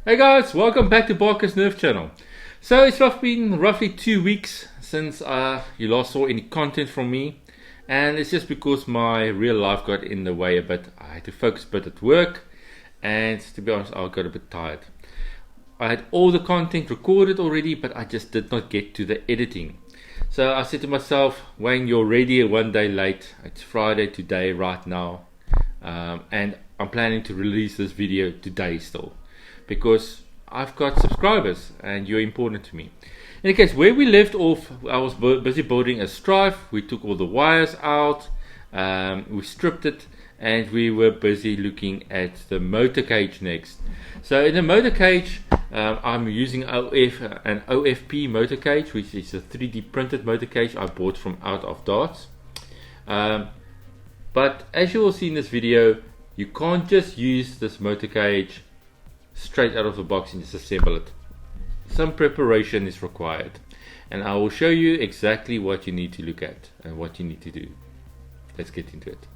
Hey guys, welcome back to Barker's Nerve channel. So it's been roughly 2 weeks since you last saw any content from me, and it's just because my real life got in the way a bit. I had to focus a bit at work, and to be honest, I got a bit tired. I had all the content recorded already, but I just did not get to the editing. So I said to myself, Wayne, you're already 1 day late. It's Friday today, right now, and I'm planning to release this video today still, because I've got subscribers and you're important to me. In any case, where we left off, I was busy building a strive. We took all the wires out, we stripped it, and we were busy looking at the motor cage next. So in the motor cage, I'm using an OFP motor cage, which is a 3D printed motor cage I bought from out of Darts. But as you will see in this video, you can't just use this motor cage straight out of the box and just assemble it. Some preparation is required, and I will show you exactly what you need to look at and what you need to do. Let's get into it.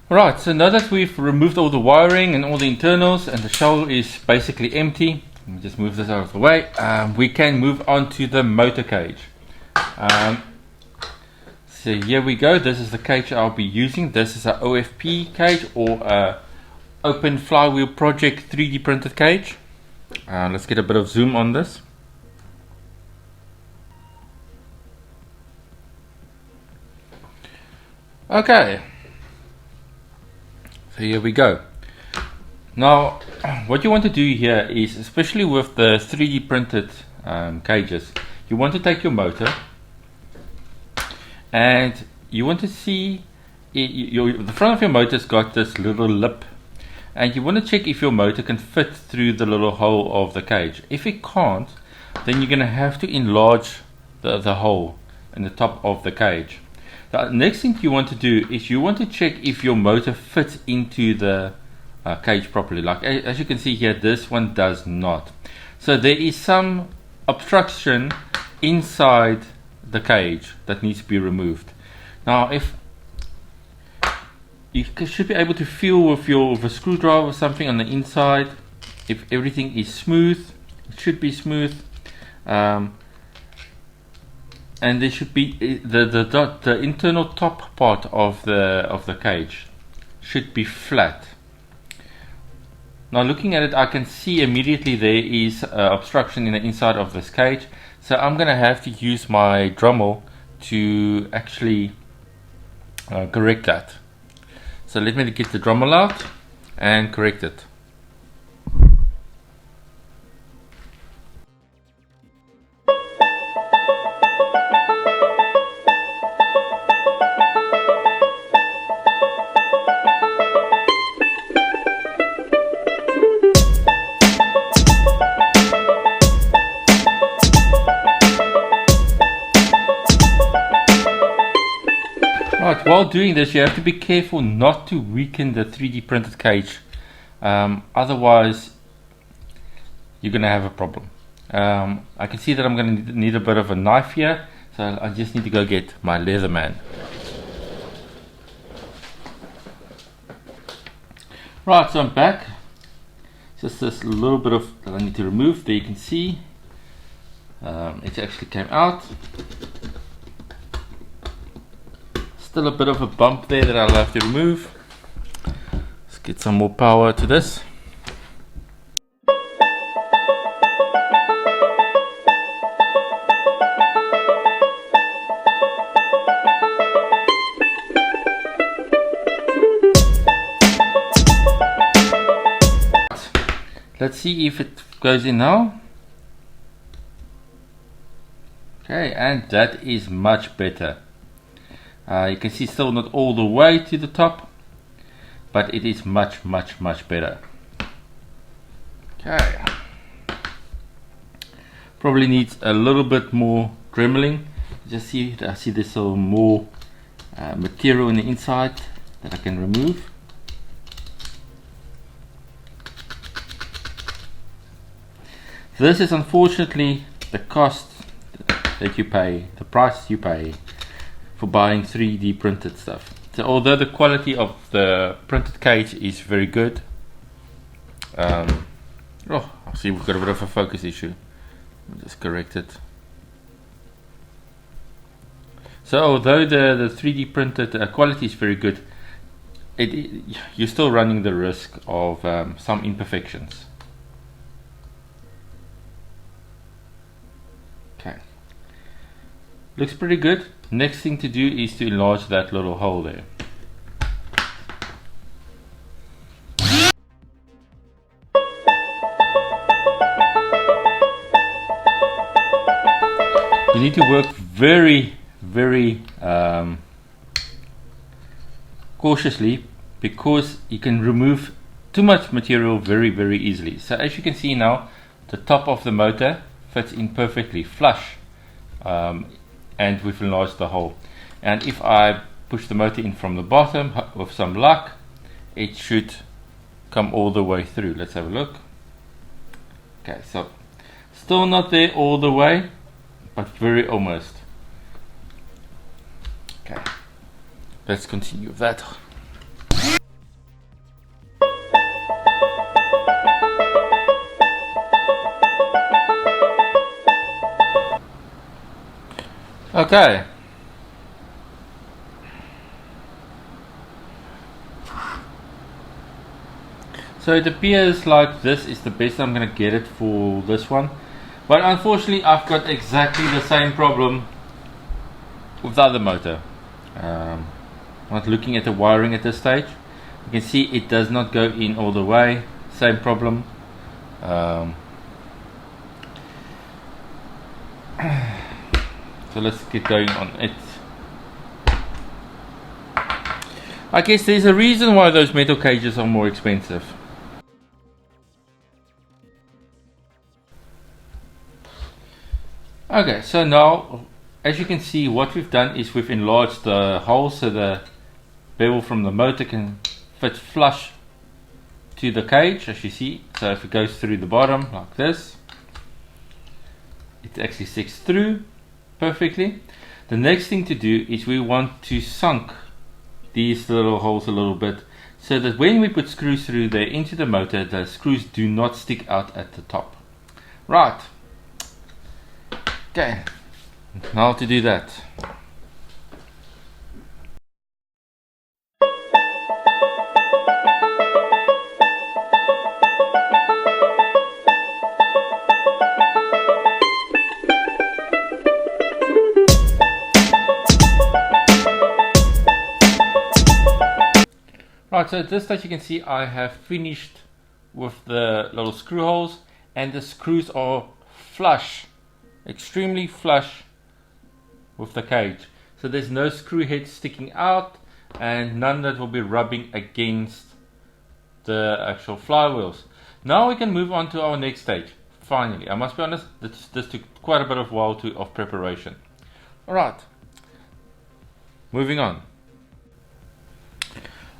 Alright, so now that we've removed all the wiring and all the internals and the shell is basically empty, let me just move this out of the way, we can move on to the motor cage. So here we go. This is the cage I'll be using. This is an OFP cage, or a Open Flywheel Project 3D printed cage. Let's get a bit of zoom on this. Okay, so here we go. Now what you want to do here is, especially with the 3D printed cages, you want to take your motor and you want to see the front of your motor's got this little lip, and you want to check if your motor can fit through the little hole of the cage. If it can't, then you're going to have to enlarge the hole in the top of the cage. The next thing you want to do is you want to check if your motor fits into the cage properly. Like as you can see here, this one does not. So there is some obstruction inside the cage that needs to be removed. Now if you should be able to feel with a screwdriver or something on the inside if everything is smooth. It should be smooth, and there should be the internal top part of the cage should be flat. Now looking at it, I can see immediately there is obstruction in the inside of this cage, so I'm gonna have to use my Dremel to actually correct that. So let me get the Dremel out and correct it. Right, while doing this, you have to be careful not to weaken the 3D printed cage, otherwise you're going to have a problem. I can see that I'm going to need a bit of a knife here, so I just need to go get my Leatherman. Right, so I'm back. Just this little bit of that I need to remove. There you can see it actually came out. Still a bit of a bump there that I'll have to remove. Let's get some more power to this. Let's see if it goes in now. Okay, and that is much better. You can see still not all the way to the top, but it is much better. Okay, probably needs a little bit more dremeling. Just see, I see there's some more material on the inside that I can remove. This is unfortunately the cost that you pay, the price you pay for buying 3D printed stuff. So although the quality of the printed cage is very good, Oh, I see we've got a bit of a focus issue. I'll just correct it. So although the 3D printed quality is very good, you're still running the risk of some imperfections. Okay, looks pretty good. Next thing to do is to enlarge that little hole there. You need to work very cautiously, because you can remove too much material very easily. So as you can see now, the top of the motor fits in perfectly flush, and we've enlarged the hole. And if I push the motor in from the bottom, with some luck, it should come all the way through. Let's have a look. Okay, so still not there all the way, but very almost. Okay, let's continue with that. Okay. So it appears like this is the best I'm going to get it for this one. But unfortunately I've got exactly the same problem with the other motor. Not looking at the wiring at this stage. You can see it does not go in all the way. Same problem. So let's get going on it. I guess there's a reason why those metal cages are more expensive. Okay, so now as you can see, what we've done is we've enlarged the hole so the bevel from the motor can fit flush to the cage, as you see. So if it goes through the bottom like this, it actually sticks through perfectly. The next thing to do is we want to sunk these little holes a little bit, so that when we put screws through there into the motor, the screws do not stick out at the top. Right. Okay, now to do that. Right, so at this stage you can see I have finished with the little screw holes, and the screws are flush, extremely flush with the cage. So there's no screw head sticking out, and none that will be rubbing against the actual flywheels. Now we can move on to our next stage. Finally, I must be honest, this took quite a bit of while of preparation. Alright, moving on.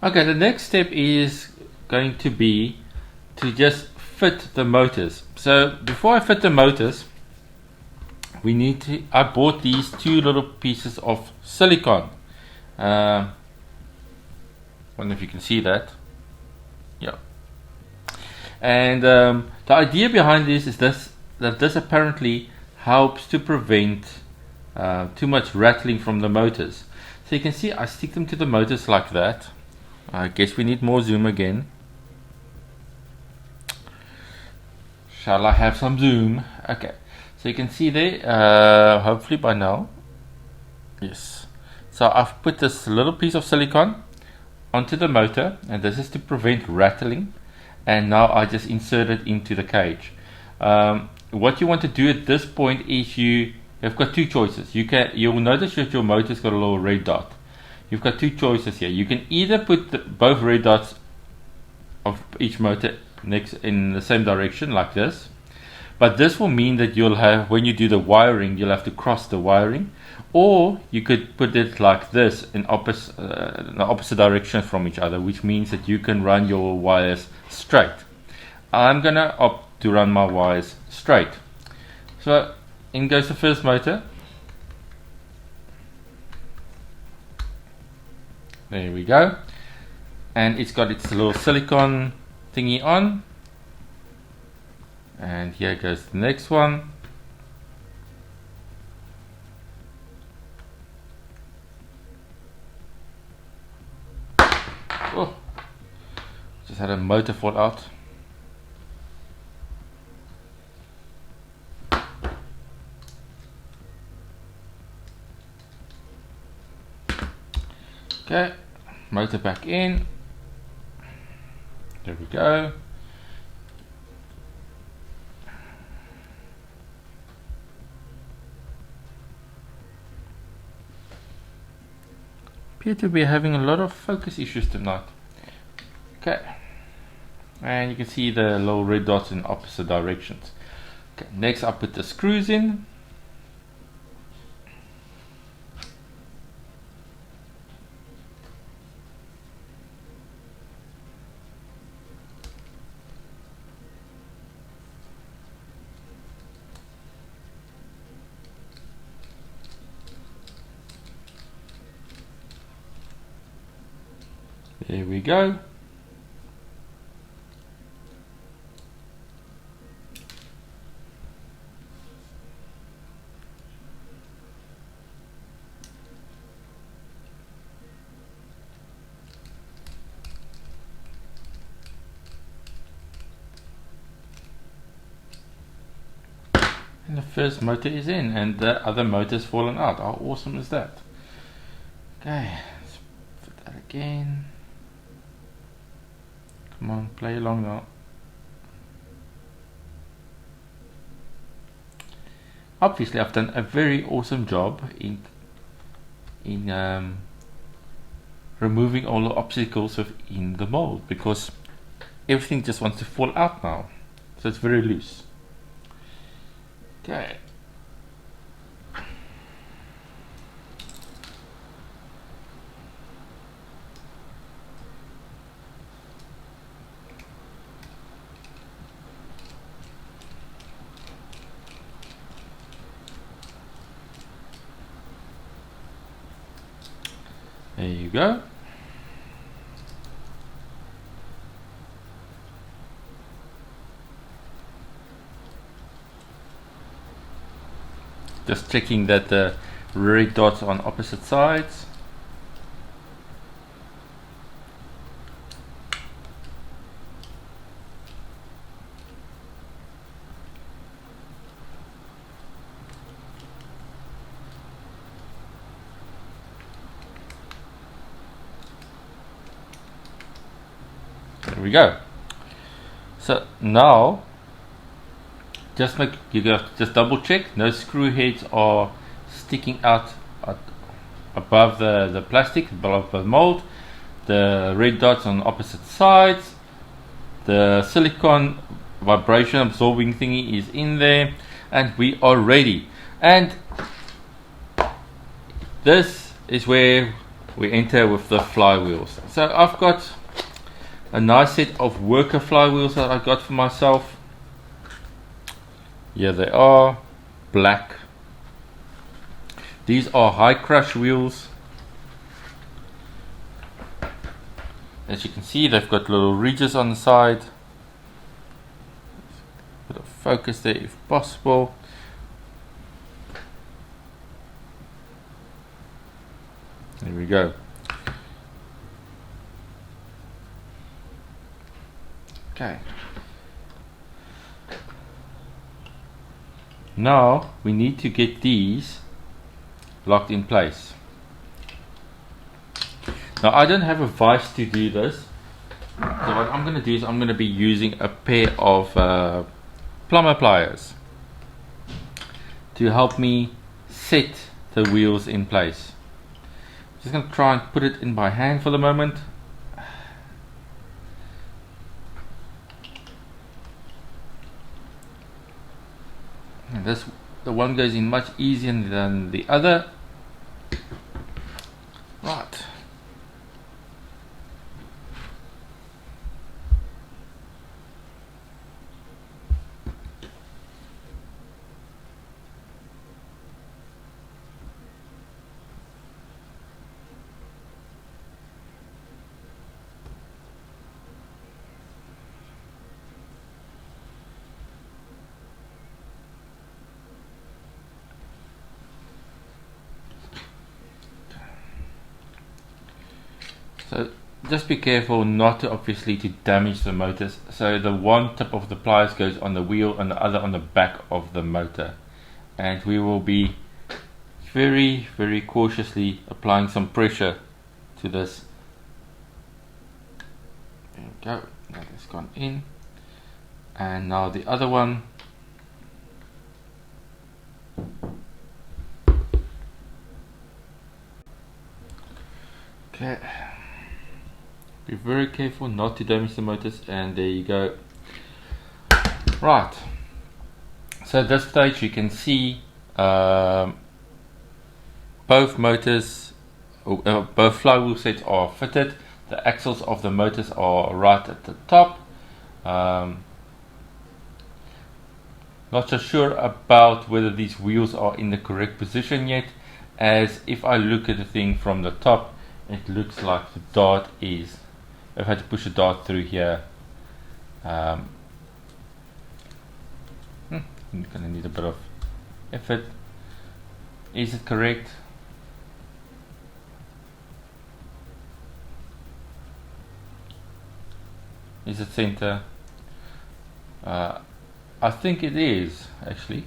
Okay, the next step is going to be to just fit the motors. So before I fit the motors, I bought these two little pieces of silicone. I don't know if you can see that. Yeah. And the idea behind this is that this apparently helps to prevent too much rattling from the motors. So you can see I stick them to the motors like that. I guess we need more zoom again. Shall I have some zoom? Okay. So you can see there, hopefully by now. Yes. So I've put this little piece of silicone onto the motor, and this is to prevent rattling. And now I just insert it into the cage. What you want to do at this point is you've got two choices. You'll notice that your motor's got a little red dot. You've got two choices here. You can either put both red dots of each motor next in the same direction like this, but this will mean that you'll have, when you do the wiring, you'll have to cross the wiring, or you could put it like this in the opposite direction from each other, which means that you can run your wires straight. I'm gonna opt to run my wires straight. So in goes the first motor. There we go, and it's got its little silicone thingy on. And here goes the next one. Oh, just had a motor fall out. Okay, motor back in. There we go. Appear to be having a lot of focus issues tonight. Okay, and you can see the little red dots in opposite directions. Okay, next I put the screws in. There we go. And the first motor is in, and the other motor's fallen out. How awesome is that? Okay, let's put that again. Come on, play along now. Obviously, I've done a very awesome job in removing all the obstacles within the mold, because everything just wants to fall out now. So it's very loose. Okay. There you go. Just checking that the red dots on opposite sides. There we go. So now just double check no screw heads are sticking out above the plastic, above the mold. The red dots on opposite sides. The silicone vibration absorbing thingy is in there, and we are ready. And this is where we enter with the flywheels. So I've got a nice set of worker flywheels that I got for myself. Here they are, black. These are high crush wheels. As you can see, they've got little ridges on the side. Bit of focus there if possible. There we go. Okay. Now we need to get these locked in place. Now I don't have a vise to do this, so what I'm going to do is I'm going to be using a pair of plumber pliers to help me set the wheels in place. Just going to try and put it in by hand for the moment. And the one goes in much easier than the other. Right. So just be careful not to obviously to damage the motors. So the one tip of the pliers goes on the wheel and the other on the back of the motor, and we will be very cautiously applying some pressure to this. There we go, that has gone in, and now the other one. Okay, be very careful not to damage the motors, and there you go. Right, so at this stage you can see both motors, both flywheel sets are fitted. The axles of the motors are right at the top. Not so sure about whether these wheels are in the correct position yet, as if I look at the thing from the top, it looks like the dart is, I've had to push a dart through here. I'm gonna need a bit of effort. Is it correct? Is it center? I think it is actually.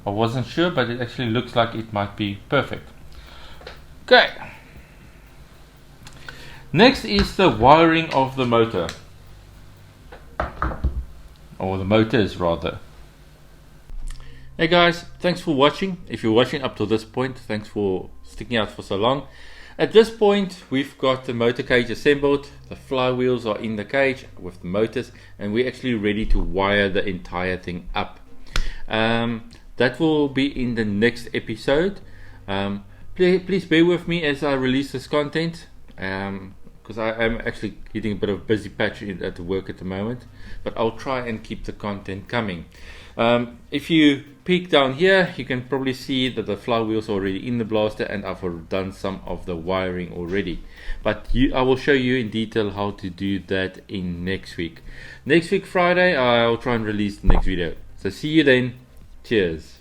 I wasn't sure, but it actually looks like it might be perfect. Okay. Next is the wiring of the motor, or the motors rather. Hey guys, thanks for watching. If you're watching up to this point, thanks for sticking out for so long. At this point, we've got the motor cage assembled, the flywheels are in the cage with the motors, and we're actually ready to wire the entire thing up. That will be in the next episode. Please bear with me as I release this content, because I am actually getting a bit of a busy patch at work at the moment, but I'll try and keep the content coming. If you peek down here, you can probably see that the flywheels are already in the blaster, and I've done some of the wiring already, but I will show you in detail how to do that in next week. Next week Friday I'll try and release the next video, so see you then. Cheers.